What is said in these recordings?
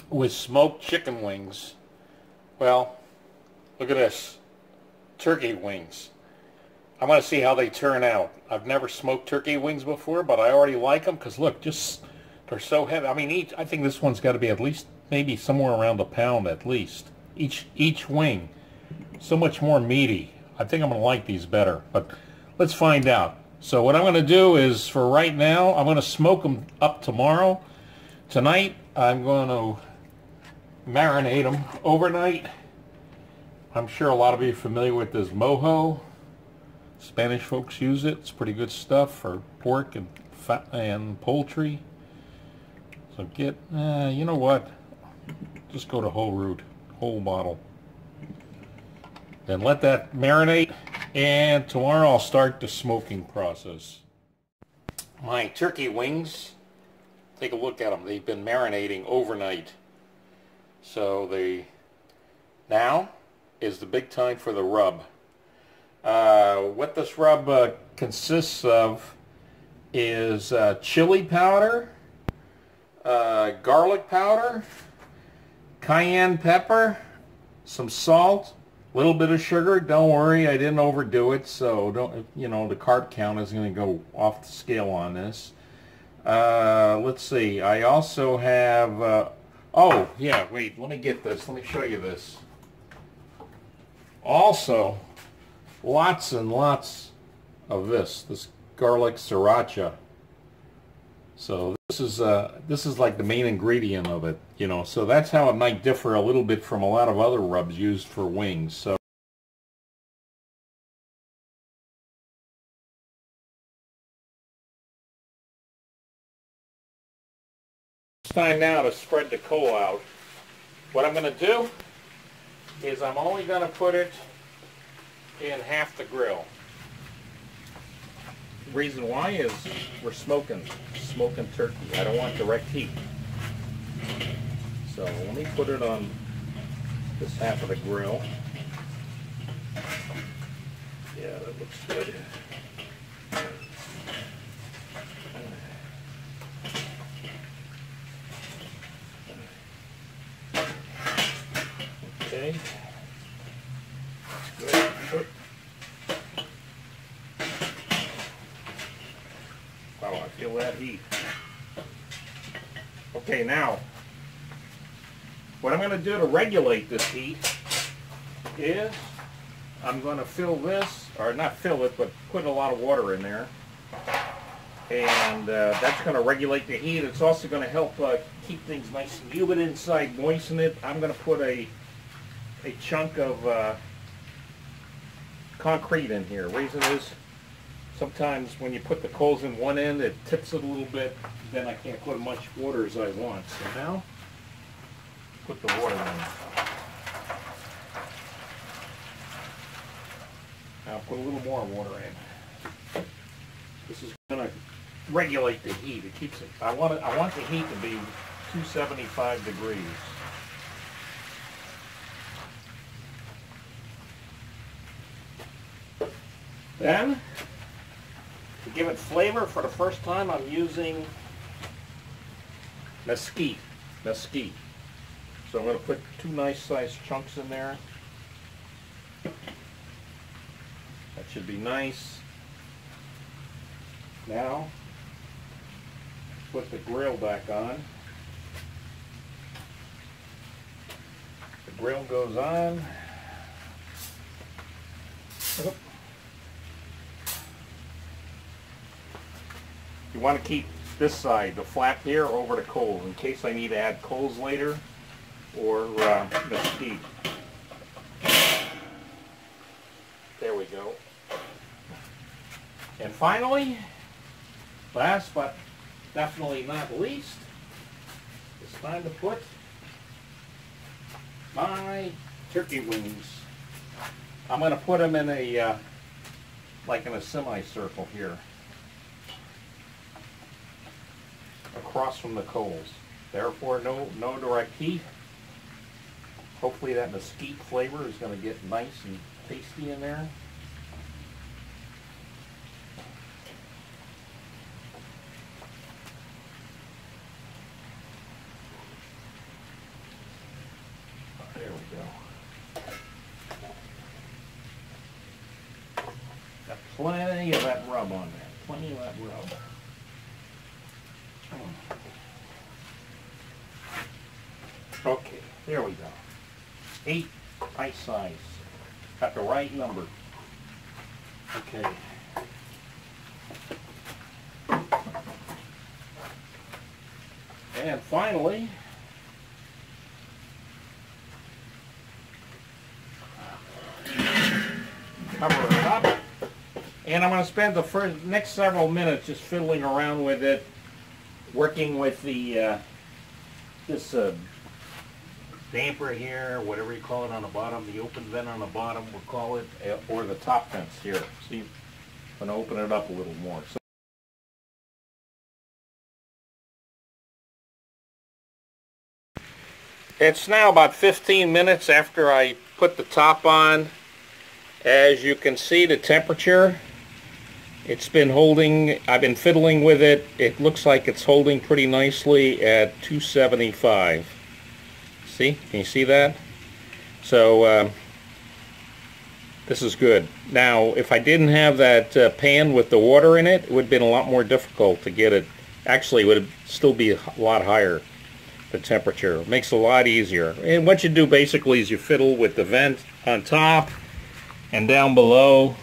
with smoked chicken wings. Well, look at this. Turkey wings. I want to see how they turn out. I've never smoked turkey wings before, but I already like them because look, just they're so heavy. I mean, I think this one's got to be at least maybe somewhere around a pound at least. Each wing. So much more meaty. I think I'm going to like these better, but let's find out. So what I'm going to do is, for right now, I'm going to smoke them up tomorrow. Tonight, I'm going to marinate them overnight. I'm sure a lot of you are familiar with this mojo. Spanish folks use it. It's pretty good stuff for pork and fat and poultry. So get, you know what? Just go to whole root, whole bottle. Then let that marinate, and tomorrow I'll start the smoking process. My turkey wings, take a look at them. They've been marinating overnight. So now is the big time for the rub. What this rub consists of is chili powder, garlic powder, cayenne pepper, some salt, a little bit of sugar. Don't worry, I didn't overdo it, so don't, you know, the carb count is going to go off the scale on this. Let's see, I also have, oh yeah, wait, let me get this, let me show you this. Also, lots and lots of this garlic sriracha. So this is like the main ingredient of it, you know. So that's how it might differ a little bit from a lot of other rubs used for wings. So it's time now to spread the coal out. What I'm going to do is I'm only going to put it in half the grill. The reason why is we're smoking turkey. I don't want direct heat. So let me put it on this half of the grill. Yeah, that looks good. Okay. That's good. Wow, I feel that heat. Okay, now, what I'm going to do to regulate this heat is I'm going to fill this, or not fill it, but put a lot of water in there. And that's going to regulate the heat. It's also going to help keep things nice and humid inside, moisten it. I'm going to put a chunk of concrete in here. Reason is, sometimes when you put the coals in one end, it tips it a little bit. Then I can't put as much water as I want. So now, put the water in. Now put a little more water in. This is going to regulate the heat. It keeps it. I want the heat to be 275 degrees. Then, to give it flavor, for the first time I'm using mesquite. So I'm going to put 2 nice sized chunks in there. That should be nice. Now, put the grill back on. The grill goes on. Oop. You want to keep this side, the flap here, over the coals in case I need to add coals later or mesquite. There we go. And finally, last but definitely not least, it's time to put my turkey wings. I'm going to put them in a, like in a semicircle here, across from the coals. Therefore, no direct heat. Hopefully that mesquite flavor is going to get nice and tasty in there. plenty of that rub on there. Plenty of that rub. Okay, there we go. 8 pint size. Got the right number. Okay. And finally, cover it up. And I'm going to spend the next several minutes just fiddling around with it, working with the this damper here, whatever you call it on the bottom, the open vent on the bottom, we'll call it, or the top vents here. See, I'm going to open it up a little more. So it's now about 15 minutes after I put the top on. As you can see, the temperature, it's been holding, I've been fiddling with it. It looks like it's holding pretty nicely at 275. See? Can you see that? So this is good. Now, if I didn't have that pan with the water in it, it would have been a lot more difficult to get it. Actually, it would still be a lot higher, the temperature. It makes it a lot easier. And what you do basically is you fiddle with the vent on top and down below,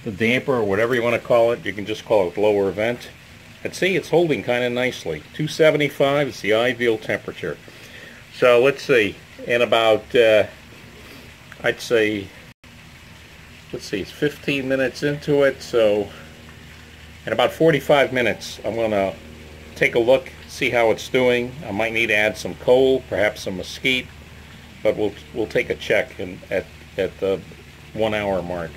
the damper or whatever you want to call it. You can just call it lower vent. And see, it's holding kind of nicely. 275 is the ideal temperature. So let's see, in about, I'd say, let's see, it's 15 minutes into it, so in about 45 minutes I'm going to take a look, see how it's doing. I might need to add some coal, perhaps some mesquite, but we'll take a check at the 1 hour mark.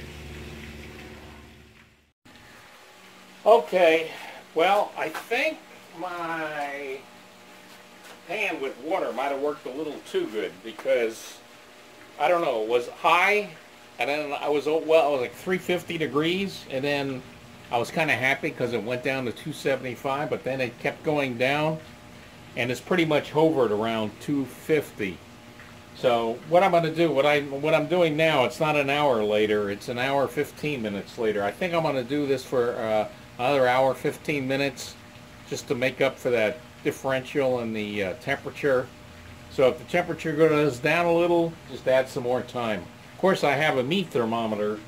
Okay, well, I think my pan with water might have worked a little too good, because I don't know, it was high, and then I was like 350 degrees, and then I was kind of happy because it went down to 275, but then it kept going down, and it's pretty much hovered around 250. So what I'm going to do, what I'm doing now, it's not an hour later, it's an hour 15 minutes later. I think I'm going to do this for another hour 15 minutes, just to make up for that differential in the temperature. So if the temperature goes down a little, just add some more time. Of course, I have a meat thermometer,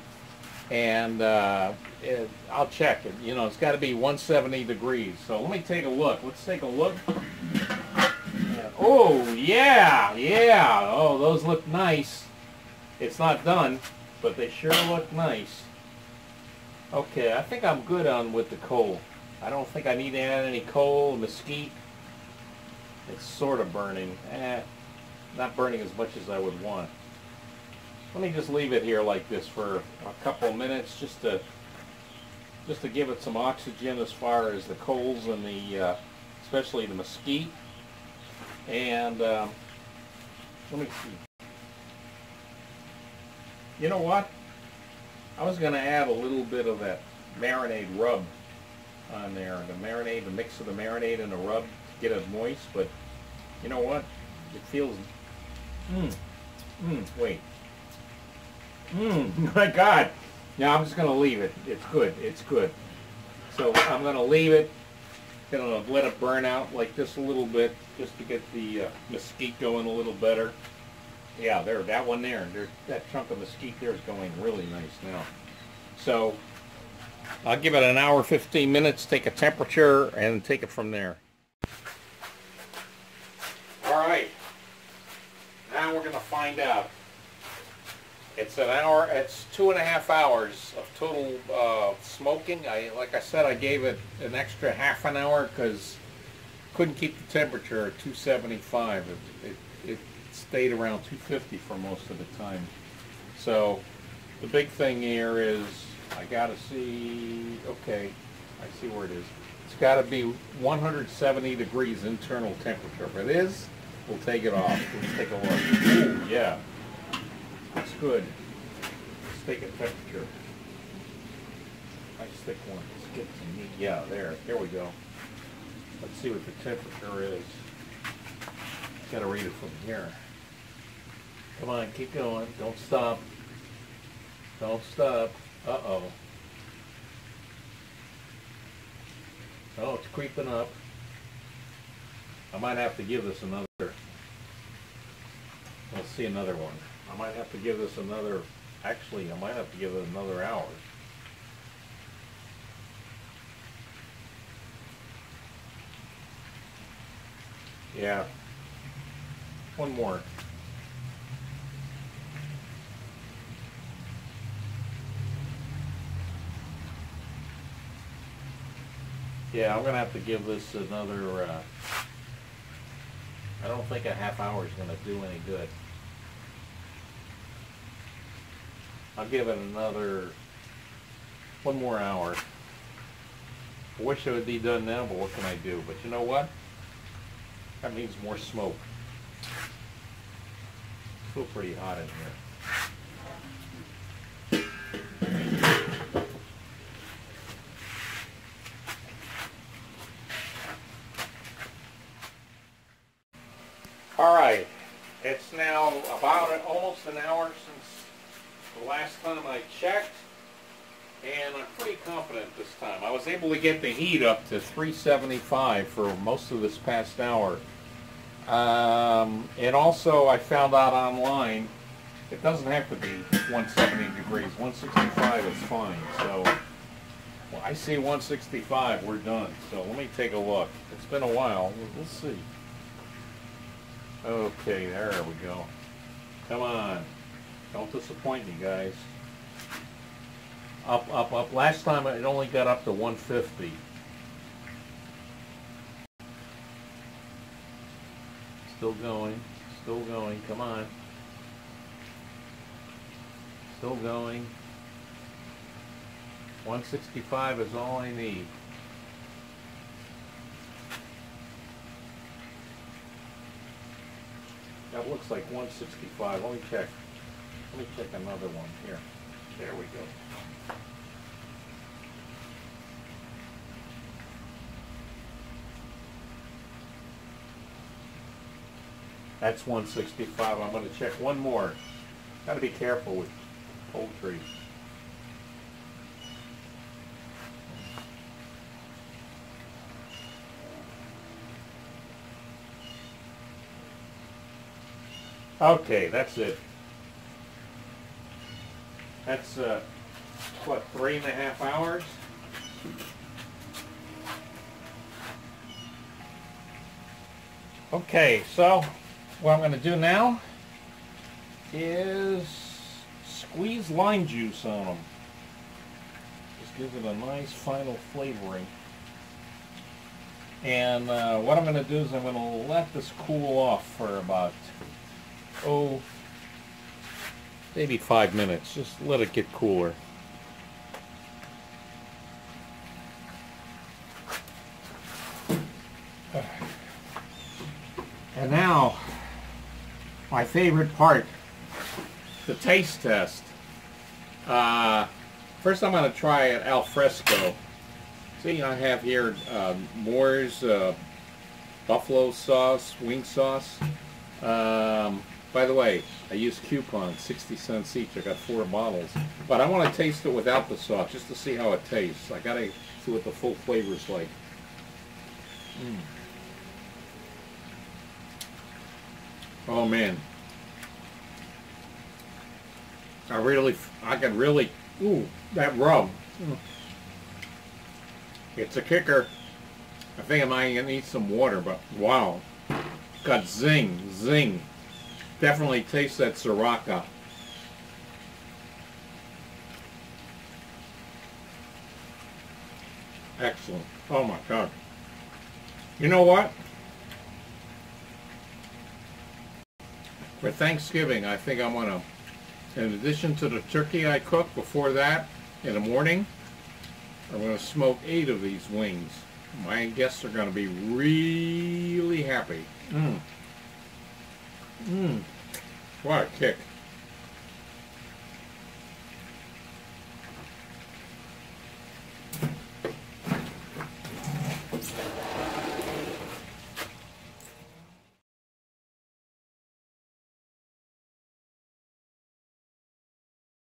and I'll check it. You know, it's got to be 170 degrees. So let me take a look. Let's take a look. Oh, yeah, yeah. Oh, those look nice. It's not done, but they sure look nice. Okay, I think I'm good on with the coal. I don't think I need to add any coal, mesquite. It's sort of burning. Not burning as much as I would want. Let me just leave it here like this for a couple of minutes, just to give it some oxygen as far as the coals and the, especially the mesquite. And let me see. You know what? I was going to add a little bit of that marinade rub on there, the mix of the marinade and the rub to get it moist, but you know what? It feels, wait. My God. Now I'm just going to leave it. It's good. It's good. So I'm going to leave it. Going to let it burn out like this a little bit, just to get the mesquite going a little better. Yeah, there, that one there. That chunk of mesquite there is going really nice now. So I'll give it an hour, 15 minutes, take a temperature, and take it from there. All right. Now we're going to find out. It's an hour. It's 2.5 hours of total smoking. Like I said, I gave it an extra half an hour because couldn't keep the temperature at 275. It stayed around 250 for most of the time. So the big thing here is I got to see. Okay, I see where it is. It's got to be 170 degrees internal temperature. If it is, we'll take it off. Let's take a look. Ooh, yeah. That's good. Let's take a temperature. Nice thick one. Let's get some meat. Yeah, there we go. Let's see what the temperature is. Got to read it from here. Come on, keep going. Don't stop. Don't stop. Uh-oh. Oh, it's creeping up. I might have to give this another. Let's see another one. I might have to give this another. Actually, I might have to give it another hour. Yeah. One more. Yeah, I'm gonna have to give this another. I don't think a half hour is gonna do any good. I'll give it another. One more hour. I wish it would be done now, but what can I do? But you know what? That means more smoke. It's still pretty hot in here. All right, it's now about almost an hour since the last time I checked, and I'm pretty confident this time. I was able to get the heat up to 375 for most of this past hour. And also I found out online it doesn't have to be 170 degrees. 165 is fine. So well, I see 165, we're done. So let me take a look. It's been a while. Let's see. Okay, there we go. Come on. Don't disappoint me, guys. Up, up, up. Last time it only got up to 150. Still going. Still going. Come on. Still going. 165 is all I need. That looks like 165. Let me check. Let me check another one here. There we go. That's 165. I'm going to check one more. Got to be careful with poultry. Okay, that's it. That's what, 3.5 hours? Okay, so what I'm going to do now is squeeze lime juice on them. Just gives it a nice final flavoring. And what I'm going to do is I'm going to let this cool off for about, maybe 5 minutes. Just let it get cooler. And now, my favorite part, the taste test. First I'm going to try it al fresco. See, I have here Moore's buffalo sauce, wing sauce. By the way, I used coupons, 60 cents each. I got 4 bottles. But I want to taste it without the sauce, just to see how it tastes. I got to see what the full flavor's like. Oh man. I could really, that rub. It's a kicker. I think I might need some water, but wow. Got zing, zing. Definitely taste that Sriracha. Excellent. Oh my God. You know what? For Thanksgiving, I think I'm gonna, in addition to the turkey I cooked before that in the morning, I'm gonna smoke 8 of these wings. My guests are gonna be really happy. What a kick.